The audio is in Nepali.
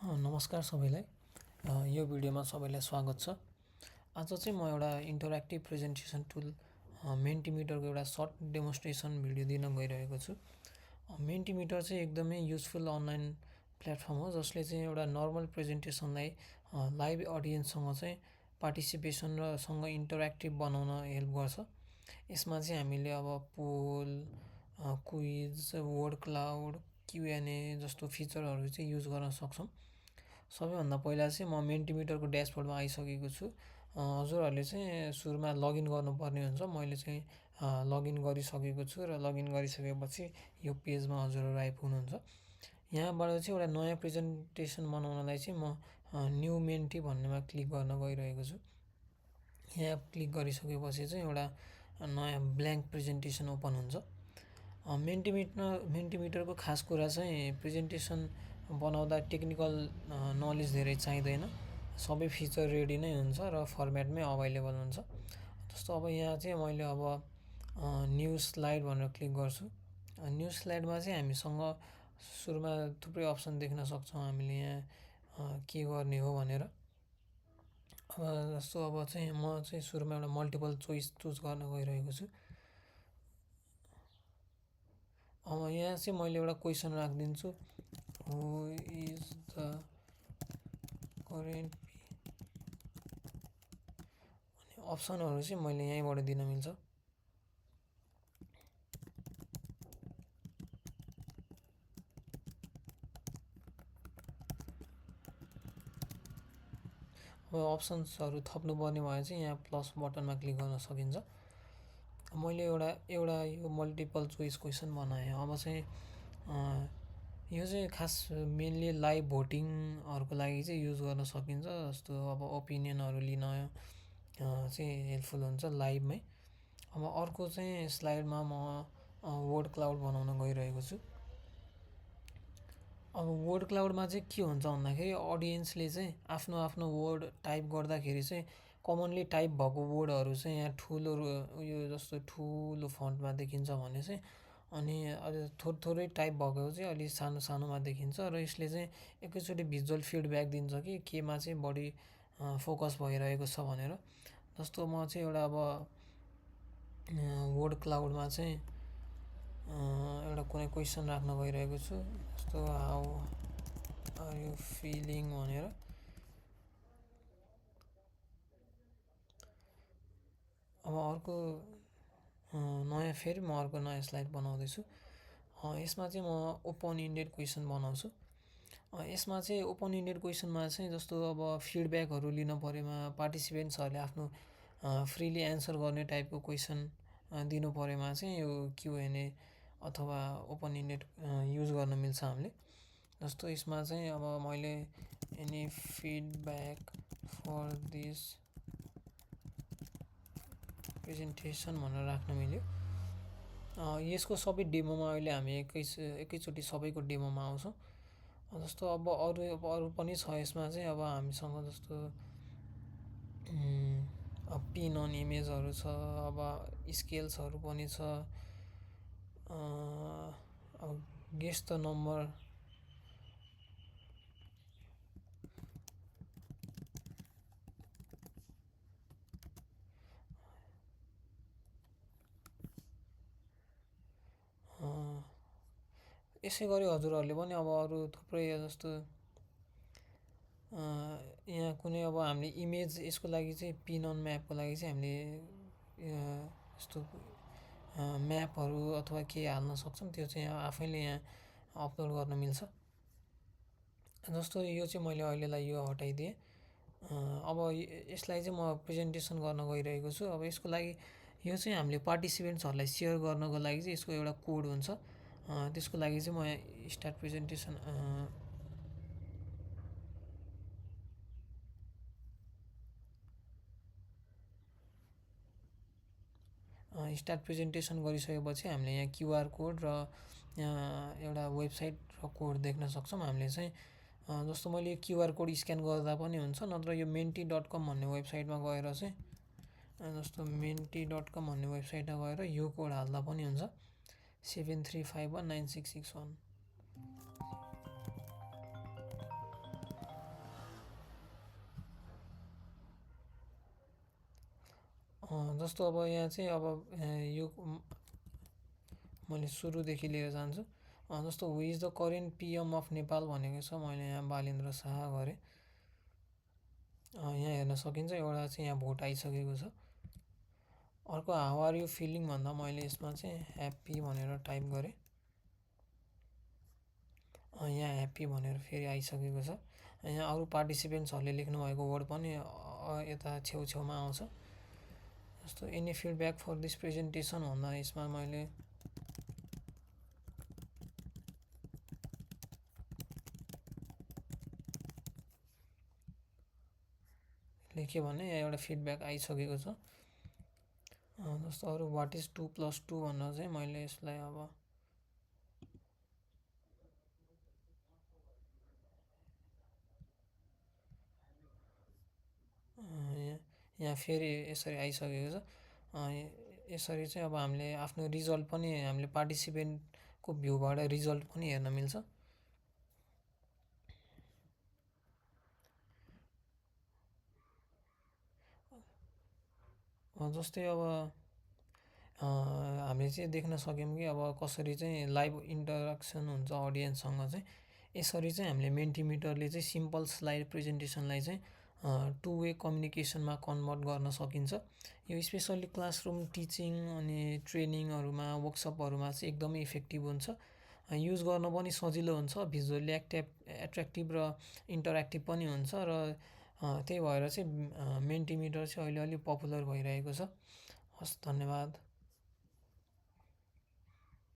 नमस्कार सबैलाई। यो भिडियोमा सबैलाई स्वागत छ। आज चाहिँ म एउटा इन्टरेक्टिभ प्रेजेन्टेसन टुल मेन्टिमिटरको एउटा सर्ट डेमोन्स्ट्रेसन भिडियो दिन गइरहेको छु। मेन्टिमिटर चाहिँ एकदमै युजफुल अनलाइन प्लेटफर्म हो, जसले चाहिँ एउटा नर्मल प्रेजेन्टेसनलाई लाइभ अडियन्ससँग चाहिँ पार्टिसिपेसन र सँग इन्टरेक्टिभ बनाउन हेल्प गर्छ। यसमा चाहिँ हामीले अब पोल, क्विज, वर्ड क्लाउड, क्युएनए जस्तो फिचरहरू चाहिँ युज गर्न सक्छौँ। सबैभन्दा पहिला चाहिँ म मेन्टिमिटरको ड्यासबोर्डमा आइसकेको छु। हजुरहरूले चाहिँ सुरुमा लगइन गर्नुपर्ने हुन्छ। मैले चाहिँ लगइन गरिसकेको छु र लगइन गरिसकेपछि यो पेजमा हजुरहरू आइपुग्नुहुन्छ। यहाँबाट चाहिँ एउटा नयाँ प्रेजेन्टेसन बनाउनलाई चाहिँ म न्यू मेन्टी भन्नेमा क्लिक गर्न गइरहेको छु। यहाँ क्लिक गरिसकेपछि चाहिँ एउटा नयाँ ब्ल्याङ्क प्रेजेन्टेसन ओपन हुन्छ। मेन्टिमिटरको खास कुरा चाहिँ प्रेजेन्टेसन बनाउँदा टेक्निकल नलेज धेरै चाहिँदैन। सबै फिचर रेडी नै हुन्छ र फर्मेटमै अभाइलेबल हुन्छ। जस्तो अब यहाँ चाहिँ मैले अब न्यू स्लाइड भनेर क्लिक गर्छु। न्यू स्लाइडमा चाहिँ हामीसँग सुरुमा थुप्रै अप्सन देख्न सक्छौँ हामीले यहाँ के गर्ने हो भनेर। जस्तो अब चाहिँ म चाहिँ सुरुमा एउटा मल्टिपल चोइस चुज गर्न गइरहेको छु। अब यहाँ चाहिँ मैले एउटा क्वेसन राखिदिन्छु, हु इज द करेन्ट अप्सनहरू चाहिँ मैले यहीँबाट दिन मिल्छ। अब अप्सन्सहरू थप्नुपर्ने भए चाहिँ यहाँ प्लस बटनमा क्लिक गर्न सकिन्छ। मैले एउटा यो मल्टिपल चोइस क्वेसन बनाएँ। अब चाहिँ यो चाहिँ खास मेनली लाइभ भोटिङहरूको लागि चाहिँ युज गर्न सकिन्छ। जस्तो अब ओपिनियनहरू लिन चाहिँ हेल्पफुल हुन्छ लाइभमै। अब अर्को चाहिँ स्लाइडमा म वर्ड क्लाउड बनाउन गइरहेको छु। अब वर्ड क्लाउडमा चाहिँ के हुन्छ भन्दाखेरि अडियन्सले चाहिँ आफ्नो आफ्नो वर्ड टाइप गर्दाखेरि चाहिँ कमनली टाइप भएको वर्डहरू चाहिँ यहाँ ठुलो उयो जस्तो ठुलो फन्टमा देखिन्छ भने चाहिँ, अनि थोरै टाइप भएको चाहिँ अलि सानो सानोमा देखिन्छ र यसले चाहिँ एकैचोटि भिजुअल फिडब्याक दिन्छ कि केमा चाहिँ बढी फोकस भइरहेको छ भनेर। जस्तो म चाहिँ एउटा अब वर्ड क्लाउडमा चाहिँ एउटा कुनै क्वेसन राख्न गइरहेको छु। जस्तो हाउ आर यु फिलिङ भनेर। अब अर्को फेरि म अर्को नयाँ स्लाइड बनाउँदैछु। यसमा चाहिँ म ओपन इन्डेड क्वेसन बनाउँछु। यसमा चाहिँ ओपन इन्डेड क्वेसनमा चाहिँ जस्तो अब फिडब्याकहरू लिन परेमा पार्टिसिपेन्ट्सहरूले आफ्नो फ्रिली एन्सर गर्ने टाइपको क्वेसन दिनु परेमा चाहिँ यो क्युएनए अथवा ओपन इन्डेड युज गर्न मिल्छ हामीले। जस्तो यसमा चाहिँ अब मैले any feedback for this presentation भनेर राख्न मिल्यो। यसको सबै डेमोमा अहिले हामी एकैचोटि सबैको डेमोमा आउँछौँ। जस्तो अब अरू पनि छ यसमा चाहिँ। अब हामीसँग जस्तो पिन अन इमेजहरू छ, अब स्केल्सहरू पनि छ, अब गेस द नम्बर, यसै गरी हजुरहरूले पनि अब अरू थुप्रै जस्तो यहाँ कुनै अब हामीले इमेज यसको लागि चाहिँ पिन अन म्यापको लागि चाहिँ हामीले यस्तो म्यापहरू अथवा केही हाल्न सक्छौँ। त्यो चाहिँ आफैले यहाँ अपलोड गर्न मिल्छ। जस्तो यो चाहिँ मैले अहिलेलाई यो हटाइदिएँ। अब यसलाई चाहिँ म प्रेजेन्टेसन गर्न गइरहेको छु। अब यसको लागि यो चाहिँ हामीले पार्टिसिपेन्ट्सहरूलाई सेयर गर्नको लागि चाहिँ यसको एउटा कोड हुन्छ। त्यसको लागि चाहिँ म स्टार्ट प्रेजेन्टेसन गरिसकेपछि हामीले यहाँ क्युआर कोड र यहाँ एउटा वेबसाइट र कोड देख्न सक्छौँ। हामीले चाहिँ जस्तो मैले यो क्युआर कोड स्क्यान गर्दा पनि हुन्छ, नत्र यो menti.com भन्ने वेबसाइटमा गएर चाहिँ जस्तो menti.com भन्ने वेबसाइटमा गएर यो कोड हाल्दा पनि हुन्छ, 73519661। जस्तो अब यहाँ चाहिँ अब यो मैले सुरुदेखि लिएर जान्छु। जस्तो who is the current PM of Nepal भनेको छ, मैले यहाँ बालेन्द्र शाह गरेँ। यहाँ हेर्न सकिन्छ एउटा चाहिँ यहाँ भोट आइसकेको छ। अर्को हाउ आर यु फिलिङ भन्दा मैले यसमा चाहिँ ह्याप्पी भनेर टाइप गरेँ। यहाँ ह्याप्पी भनेर फेरि आइसकेको छ। यहाँ अरू पार्टिसिपेन्ट्सहरूले लेख्नुभएको वर्ड पनि यता छेउछेउमा आउँछ। जस्तो any feedback for this presentation भन्दा यसमा मैले लेखेँ भने यहाँ एउटा फिडब्याक आइसकेको छ। जस्तो अरू वाट इज 2+2 भनेर चाहिँ मैले यसलाई अब यहाँ फेरि यसरी आइसकेको छ। यसरी चाहिँ अब हामीले आफ्नो रिजल्ट पनि हामीले पार्टिसिपेन्टको भ्यूबाट रिजल्ट पनि हेर्न मिल्छ। जस्तै अब हामीले चाहिँ देख्न सक्यौँ कि अब कसरी चाहिँ लाइभ इन्टरेक्सन हुन्छ अडियन्ससँग चाहिँ। यसरी चाहिँ हामीले मेन्टिमिटरले चाहिँ सिम्पल स्लाइड प्रेजेन्टेसनलाई चाहिँ टु वे कम्युनिकेसनमा कन्भर्ट गर्न सकिन्छ। यो स्पेसल्ली क्लासरुम टिचिङ अनि ट्रेनिङहरूमा वर्कसपहरूमा चाहिँ एकदमै इफेक्टिभ हुन्छ। युज गर्न पनि सजिलो हुन्छ, भिजुअली एट्र्याक्टिभ र इन्टरेक्टिभ पनि हुन्छ र त्यही भएर चाहिँ मेन्टिमिटर चाहिँ अहिले अलिक पपुलर भइरहेको छ। हस्, धन्यवाद।